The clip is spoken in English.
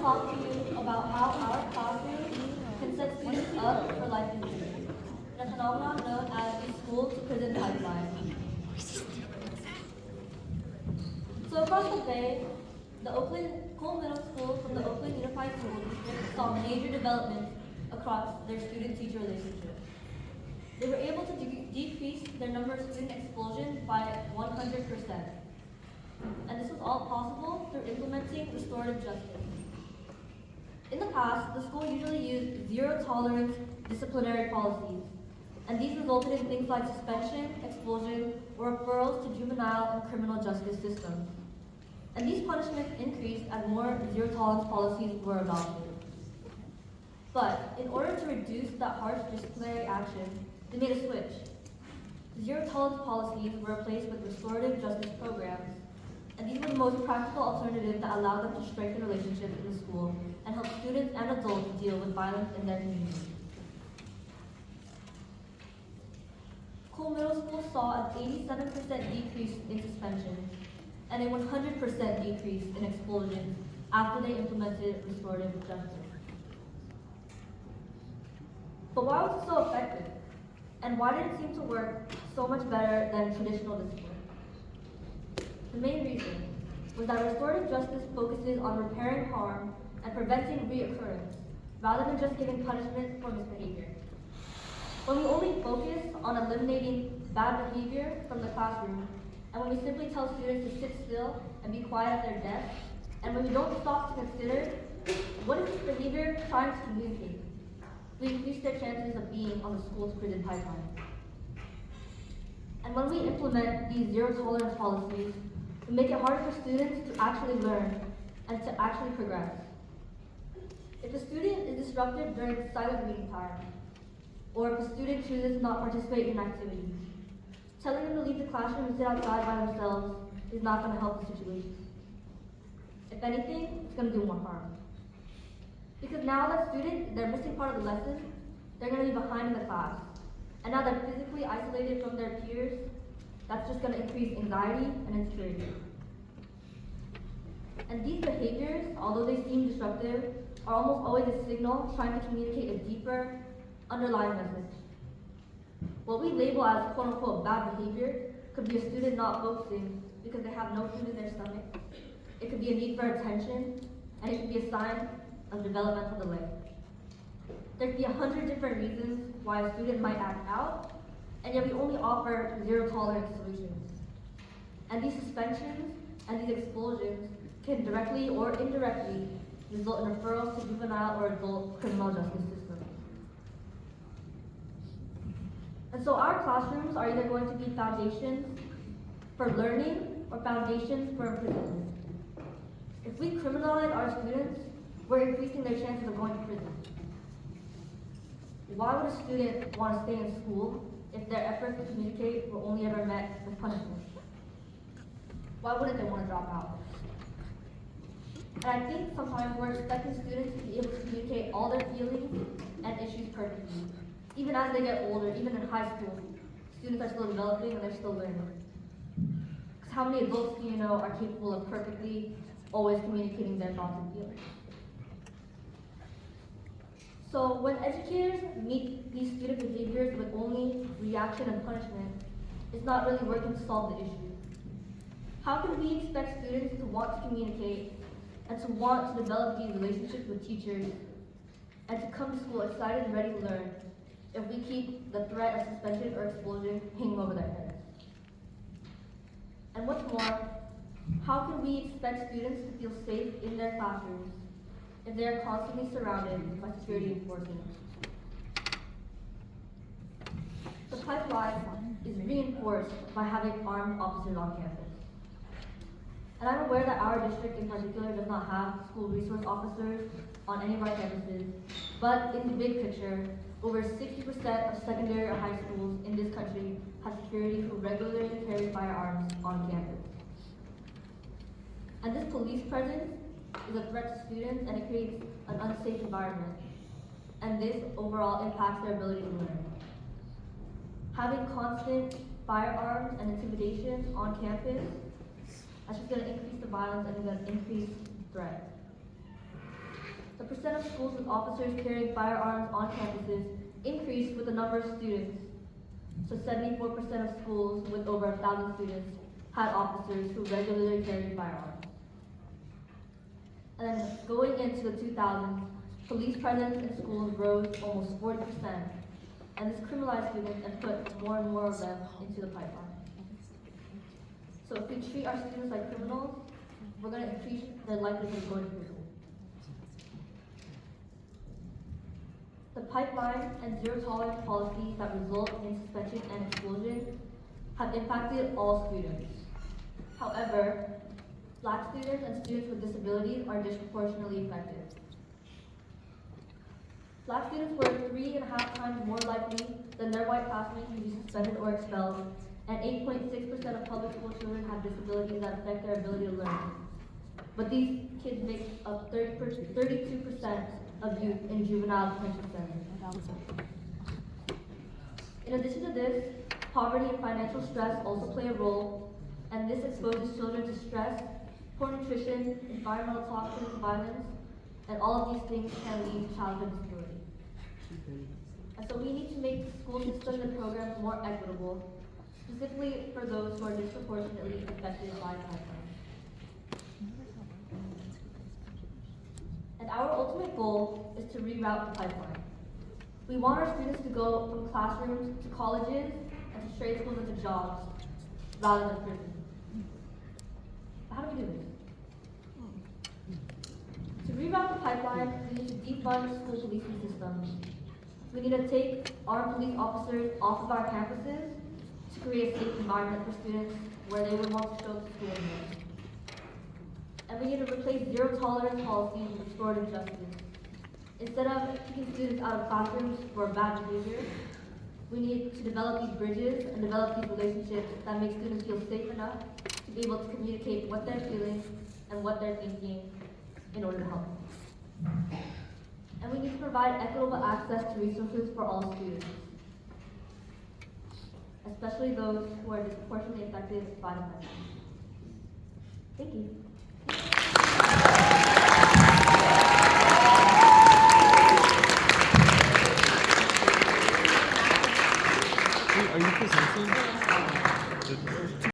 talk to you about how our classroom can set students up for life in prison, a phenomenon known as the school-to-prison pipeline. So across the bay, the Oakland Cole Middle School from the Oakland Unified School District saw major developments across their student-teacher relationship. They were able to decrease their number of student expulsions by 100%. And this was all possible through implementing restorative justice. In the past, the school usually used zero-tolerance disciplinary policies, and these resulted in things like suspension, expulsion, or referrals to juvenile and criminal justice systems. And these punishments increased as more zero-tolerance policies were adopted. But in order to reduce that harsh disciplinary action, they made a switch. Zero-tolerance policies were replaced with restorative justice programs, and these were the most practical alternative that allowed them to strengthen relationships in the school and help students and adults deal with violence in their community. Cole Middle School saw an 87% decrease in suspensions and a 100% decrease in expulsions after they implemented restorative justice. But why was it so effective? And why did it seem to work so much better than traditional discipline? The main reason was that restorative justice focuses on repairing harm and preventing reoccurrence, rather than just giving punishment for misbehavior. When we only focus on eliminating bad behavior from the classroom, and when we simply tell students to sit still and be quiet at their desks, and when we don't stop to consider what is this behavior trying to communicate, we increase their chances of being on the school-to-prison pipeline. And when we implement these zero-tolerance policies, we make it harder for students to actually learn and to actually progress. If a student is disruptive during silent reading time, or if a student chooses to not participate in activities, telling them to leave the classroom and sit outside by themselves is not going to help the situation. If anything, it's going to do more harm. Because now that students, they're missing part of the lesson, they're going to be behind in the class. And now they're physically isolated from their peers, that's just going to increase anxiety and insecurity. And these behaviors, although they seem disruptive, are almost always a signal trying to communicate a deeper, underlying message. What we label as quote-unquote bad behavior could be a student not focusing because they have no food in their stomach. It could be a need for attention, and it could be a sign of developmental delay. There could be 100 different reasons why a student might act out, and yet we only offer zero-tolerance solutions. And these suspensions and these expulsions can directly or indirectly result in referrals to juvenile or adult criminal justice systems. And so our classrooms are either going to be foundations for learning or foundations for imprisonment. If we criminalize our students, we're increasing their chances of going to prison. Why would a student want to stay in school if their efforts to communicate were only ever met with punishment? Why wouldn't they want to drop out? And I think sometimes we're expecting students to be able to communicate all their feelings and issues perfectly. Even as they get older, even in high school, students are still developing and they're still learning. Because how many adults do you know are capable of perfectly always communicating their thoughts and feelings? So when educators meet these student behaviors with only reaction and punishment, it's not really working to solve the issue. How can we expect students to want to communicate and to want to develop these relationships with teachers and to come to school excited and ready to learn if we keep the threat of suspension or expulsion hanging over their heads? And what's more, how can we expect students to feel safe in their classrooms if they are constantly surrounded by security enforcement? The pipeline is reinforced by having armed officers on campus. And I'm aware that our district in particular does not have school resource officers on any of our campuses, but in the big picture, over 60% of secondary or high schools in this country have security who regularly carry firearms on campus. And this police presence is a threat to students, and it creates an unsafe environment. And this overall impacts their ability to learn. Having constant firearms and intimidation on campus, that's just going to increase the violence and it's going to increase the threat. the percent of schools with officers carrying firearms on campuses increased with the number of students. So 74% of schools with over 1,000 students had officers who regularly carried firearms. And then going into the 2000s, police presence in schools rose almost 40%. And this criminalized students and put more and more of them into the pipeline. So if we treat our students like criminals, we're going to increase their likelihood of going to prison. The pipeline and zero tolerance policies that result in suspension and expulsion have impacted all students. However, Black students and students with disabilities are disproportionately affected. Black students were 3.5 times more likely than their white classmates to be suspended or expelled, and 8.6% of public school children have disabilities that affect their ability to learn. But these kids make up 32% of youth in juvenile detention centers. In addition to this, poverty and financial stress also play a role, and this exposes children to stress, poor nutrition, environmental toxins, violence, and all of these things can lead to childhood disability. And so we need to make school systems and programs more equitable, specifically for those who are disproportionately affected by the pipeline. And our ultimate goal is to reroute the pipeline. We want our students to go from classrooms to colleges and to trade schools and to jobs, rather than prison. How do we do this? To reroute the pipeline, we need to defund the school policing system. We need to take armed police officers off of our campuses to create a safe environment for students where they would want to show up to school and learn. And we need to replace zero tolerance policies with restorative justice. Instead of kicking students out of classrooms for bad behavior, we need to develop these bridges and develop these relationships that make students feel safe enough to be able to communicate what they're feeling and what they're thinking in order to help. And we need to provide equitable access to resources for all students, especially those who are disproportionately affected by the pipeline. Thank you.